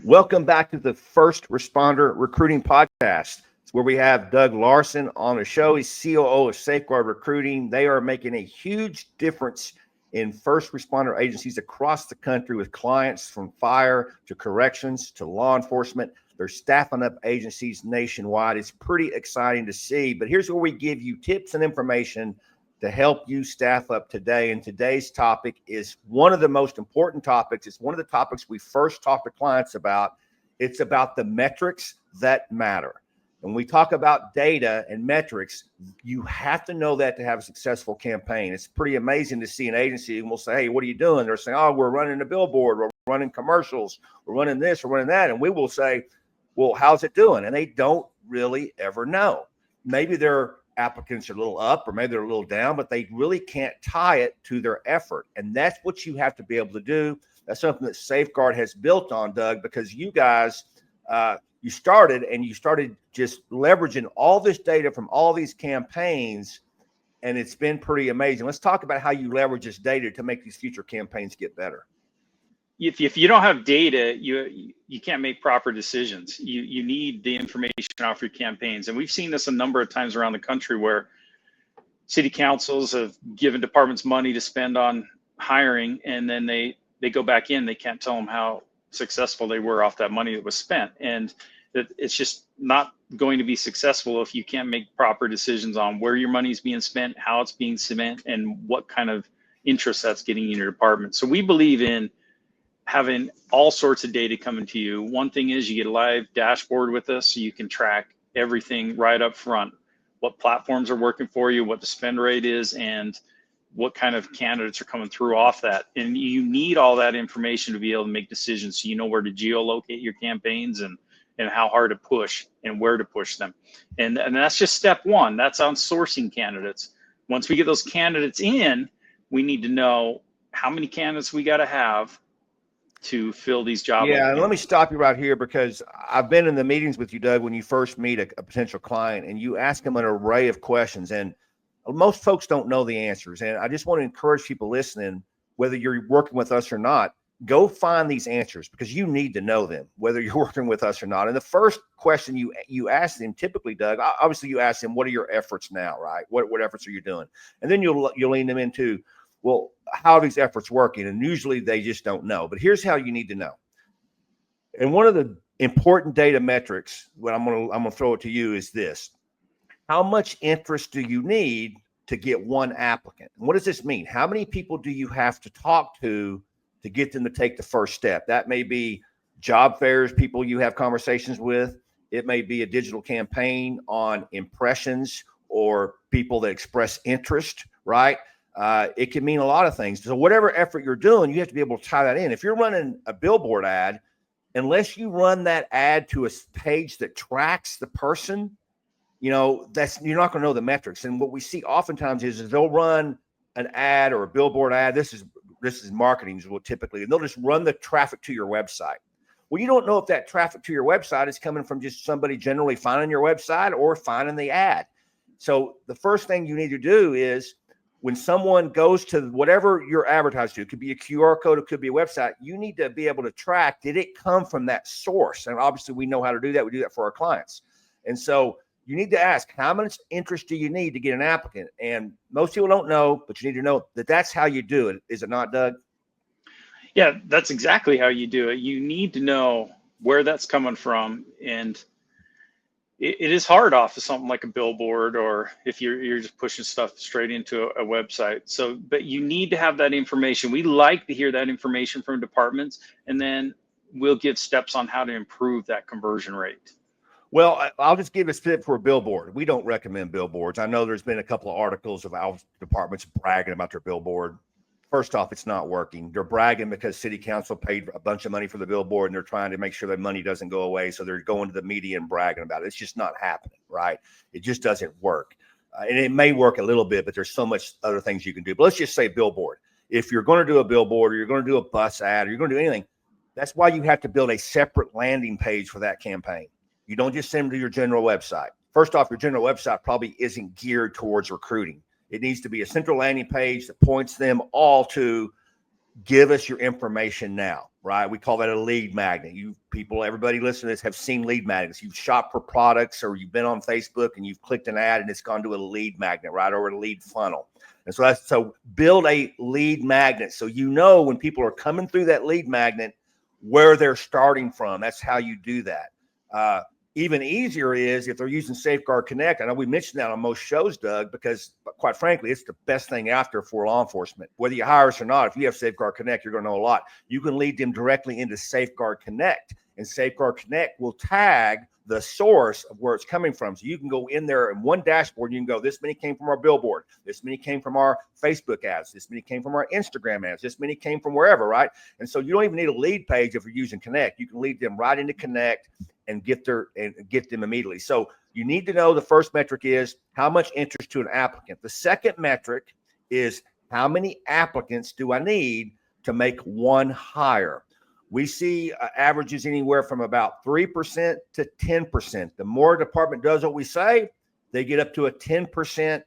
Welcome back to the First Responder Recruiting Podcast. It's where we have Doug Larson on the show. He's COO of Safeguard Recruiting. They are making a huge difference in first responder agencies across the country with clients from fire to corrections to law enforcement. They're staffing up agencies nationwide. It's pretty exciting to see. But here's where we give you tips and information to help you staff up today. And today's topic is one of the most important topics. It's one of the topics we first talk to clients about. It's about the metrics that matter. When we talk about data and metrics, you have to know that to have a successful campaign. It's pretty amazing to see an agency and we'll say, hey, what are you doing? They're saying, oh, we're running a billboard, we're running commercials, we're running this, we're running that. And we will say, well, how's it doing? And they don't really ever know. Maybe their applicants are a little up or maybe they're a little down, but they really can't tie it to their effort. And that's what you have to be able to do. That's something that Safeguard has built on, Doug, because you guys, you started just leveraging all this data from all these campaigns, and it's been pretty amazing. Let's talk about how you leverage this data to make these future campaigns get better. If you don't have data, you can't make proper decisions. You need the information off your campaigns. And we've seen this a number of times around the country where city councils have given departments money to spend on hiring, and then they go back in, they can't tell them how successful they were off that money that was spent. And it's just not going to be successful if you can't make proper decisions on where your money is being spent, how it's being spent, and what kind of interest that's getting in your department. So we believe in having all sorts of data coming to you. One thing is you get a live dashboard with us so you can track everything right up front, what platforms are working for you, what the spend rate is, and what kind of candidates are coming through off that. And you need all that information to be able to make decisions so you know where to geolocate your campaigns and how hard to push and where to push them. And that's just step one. That's on sourcing candidates. Once we get those candidates in, we need to know how many candidates we got to have to fill these jobs. Yeah, and let me stop you right here because I've been in the meetings with you, Doug, when you first meet a potential client and you ask them an array of questions, and most folks don't know the answers. And I just want to encourage people listening, whether you're working with us or not, go find these answers because you need to know them, whether you're working with us or not. And the first question you ask them, typically, Doug, obviously you ask them, what are your efforts now, right? What efforts are you doing? And then you'll lean them into, well, how are these efforts working? And usually they just don't know. But here's how you need to know. And one of the important data metrics, what I'm gonna throw it to you, is this: how much interest do you need to get one applicant? And what does this mean? How many people do you have to talk to get them to take the first step? That may be job fairs, people you have conversations with. It may be a digital campaign on impressions or people that express interest, right? It can mean a lot of things. So whatever effort you're doing, you have to be able to tie that in. If you're running a billboard ad, unless you run that ad to a page that tracks the person, you're not going to know the metrics. And what we see oftentimes is they'll run an ad or a billboard ad. This is marketing is what typically, and they'll just run the traffic to your website. Well, you don't know if that traffic to your website is coming from just somebody generally finding your website or finding the ad. So the first thing you need to do is, when someone goes to whatever you're advertised to, it could be a QR code, it could be a website, you need to be able to track, did it come from that source? And obviously we know how to do that. We do that for our clients. And so you need to ask, how much interest do you need to get an applicant? And most people don't know, but you need to know that that's how you do it. Is it not, Doug? Yeah, that's exactly how you do it. You need to know where that's coming from. And it is hard off of something like a billboard, or if you're just pushing stuff straight into a website. So, but you need to have that information. We like to hear that information from departments, and then we'll give steps on how to improve that conversion rate. Well, I'll just give a tip for a billboard. We don't recommend billboards. I know there's been a couple of articles of our departments bragging about their billboard. First off, it's not working. They're bragging because city council paid a bunch of money for the billboard and they're trying to make sure that money doesn't go away. So they're going to the media and bragging about it. It's just not happening, right? It just doesn't work. And it may work a little bit, but there's so much other things you can do. But let's just say billboard. If you're going to do a billboard or you're going to do a bus ad or you're going to do anything, that's why you have to build a separate landing page for that campaign. You don't just send them to your general website. First off, your general website probably isn't geared towards recruiting. It needs to be a central landing page that points them all to give us your information now. right? We call that a lead magnet. You people, everybody listening to this have seen lead magnets. You've shopped for products, or you've been on Facebook and you've clicked an ad and it's gone to a lead magnet, right? Or a lead funnel. And so build a lead magnet. So, when people are coming through that lead magnet, where they're starting from. That's how you do that. Even easier is if they're using Safeguard Connect. I know we mentioned that on most shows, Doug, because quite frankly, it's the best thing out there for law enforcement. Whether you hire us or not, if you have Safeguard Connect, you're going to know a lot. You can lead them directly into Safeguard Connect, and Safeguard Connect will tag the source of where it's coming from. So you can go in there in one dashboard, you can go, this many came from our billboard, this many came from our Facebook ads, this many came from our Instagram ads, this many came from wherever, right? And so you don't even need a lead page if you're using Connect. You can lead them right into Connect and get them immediately. So you need to know the first metric is how much interest to an applicant. The second metric is how many applicants do I need to make one hire? We see averages anywhere from about 3% to 10%. The more a department does what we say, they get up to a 10%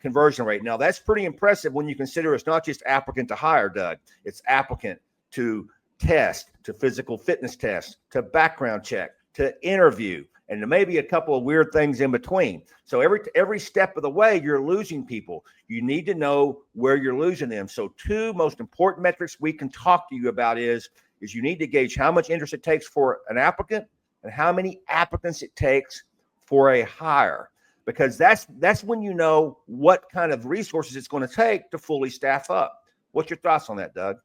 conversion rate. Now, that's pretty impressive when you consider it's not just applicant to hire, Doug. It's applicant to test, to physical fitness test, to background check, to interview, and there may be a couple of weird things in between. So every step of the way, you're losing people. You need to know where you're losing them. So two most important metrics we can talk to you about is you need to gauge how much interest it takes for an applicant and how many applicants it takes for a hire, because that's when you know what kind of resources it's going to take to fully staff up. What's your thoughts on that, Doug?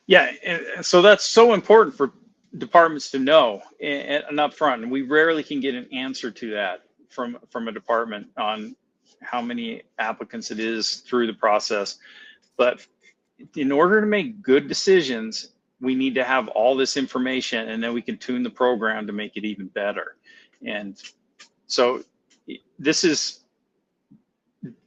Yeah, and so that's so important for departments to know and up front. And we rarely can get an answer to that from a department on how many applicants it is through the process. But in order to make good decisions, we need to have all this information, and then we can tune the program to make it even better. And so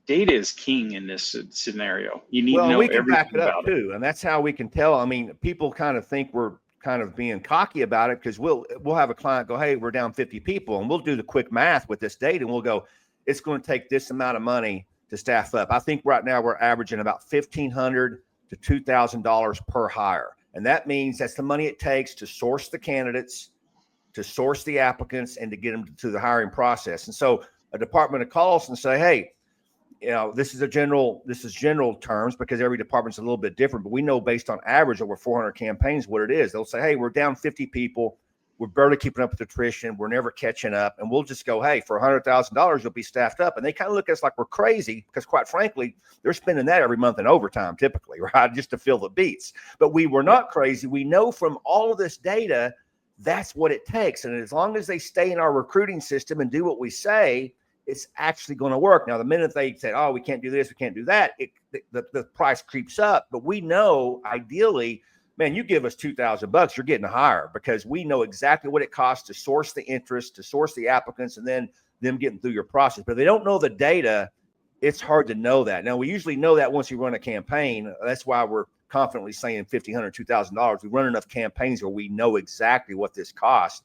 data is king in this scenario. You need to know we can everything back it up about too, and that's how we can tell. I mean, people kind of think we're kind of being cocky about it because we'll have a client go, hey, we're down 50 people, and we'll do the quick math with this data, and we'll go, it's going to take this amount of money to staff up. I think right now we're averaging about $1,500 to $2,000 per hire, and that means that's the money it takes to source the candidates, to source the applicants, and to get them to the hiring process. And so a department will call us and say, hey, this is general terms because every department's a little bit different, but we know based on average over 400 campaigns what it is. They'll say, hey, we're down 50 people. We're barely keeping up with attrition. We're never catching up. And we'll just go, hey, for $100,000, you'll be staffed up. And they kind of look at us like we're crazy because, quite frankly, they're spending that every month in overtime typically, right? Just to fill the beats. But we were not crazy. We know from all of this data, that's what it takes. And as long as they stay in our recruiting system and do what we say, it's actually going to work. Now, the minute they say, oh, we can't do this, we can't do that, the price creeps up. But we know ideally, man, you give us $2,000, you're getting a hire because we know exactly what it costs to source the interest, to source the applicants, and then them getting through your process. But if they don't know the data, it's hard to know that. Now, we usually know that once you run a campaign. That's why we're confidently saying $1,500, $2,000. We run enough campaigns where we know exactly what this costs.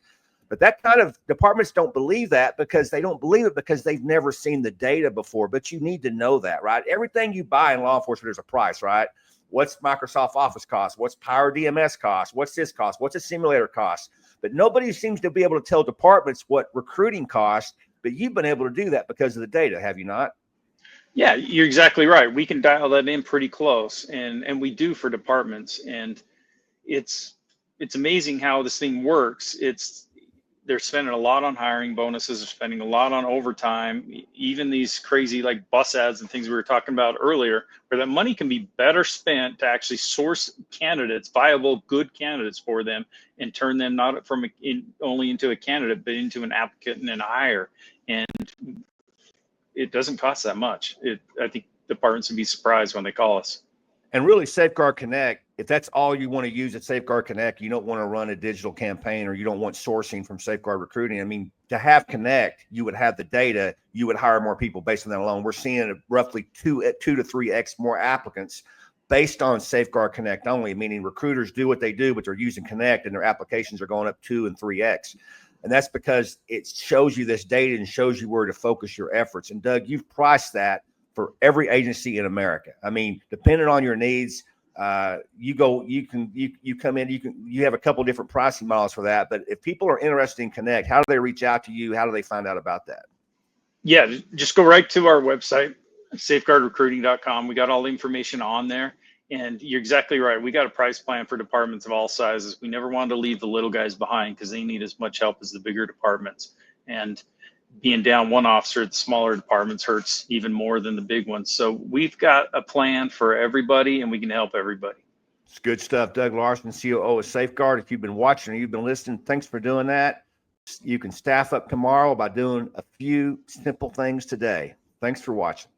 But that kind of departments don't believe that because they don't believe it because they've never seen the data before. But you need to know that, right? Everything you buy in law enforcement, there's a price, right? What's Microsoft Office cost? What's Power DMS cost? What's this cost? What's a simulator cost? But nobody seems to be able to tell departments what recruiting costs. But you've been able to do that because of the data, have you not? Yeah, you're exactly right. We can dial that in pretty close, and we do for departments. And it's amazing how this thing works. They're spending a lot on hiring bonuses, they're spending a lot on overtime, even these crazy like bus ads and things we were talking about earlier, where that money can be better spent to actually source candidates, viable, good candidates for them, and turn them not only into a candidate, but into an applicant and a hire. And it doesn't cost that much. I think departments would be surprised when they call us. And really, Safeguard Connect, if that's all you want to use at Safeguard Connect, you don't want to run a digital campaign or you don't want sourcing from Safeguard Recruiting. I mean, to have Connect, you would have the data, you would hire more people based on that alone. We're seeing roughly 2 to 3x more applicants based on Safeguard Connect only, meaning recruiters do what they do, but they're using Connect and their applications are going up 2 and 3x. And that's because it shows you this data and shows you where to focus your efforts. And Doug, you've priced that for every agency in America. I mean, depending on your needs, you come in, you have a couple different pricing models for that. But if people are interested in Connect, how do they reach out to you? How do they find out about that? Yeah, just go right to our website, safeguardrecruiting.com. We got all the information on there. And you're exactly right. We got a price plan for departments of all sizes. We never wanted to leave the little guys behind because they need as much help as the bigger departments. And being down one officer at the smaller departments hurts even more than the big ones. So we've got a plan for everybody, and we can help everybody. It's good stuff. Doug Larson, COO of Safeguard. If you've been watching or you've been listening, thanks for doing that. You can staff up tomorrow by doing a few simple things today. Thanks for watching.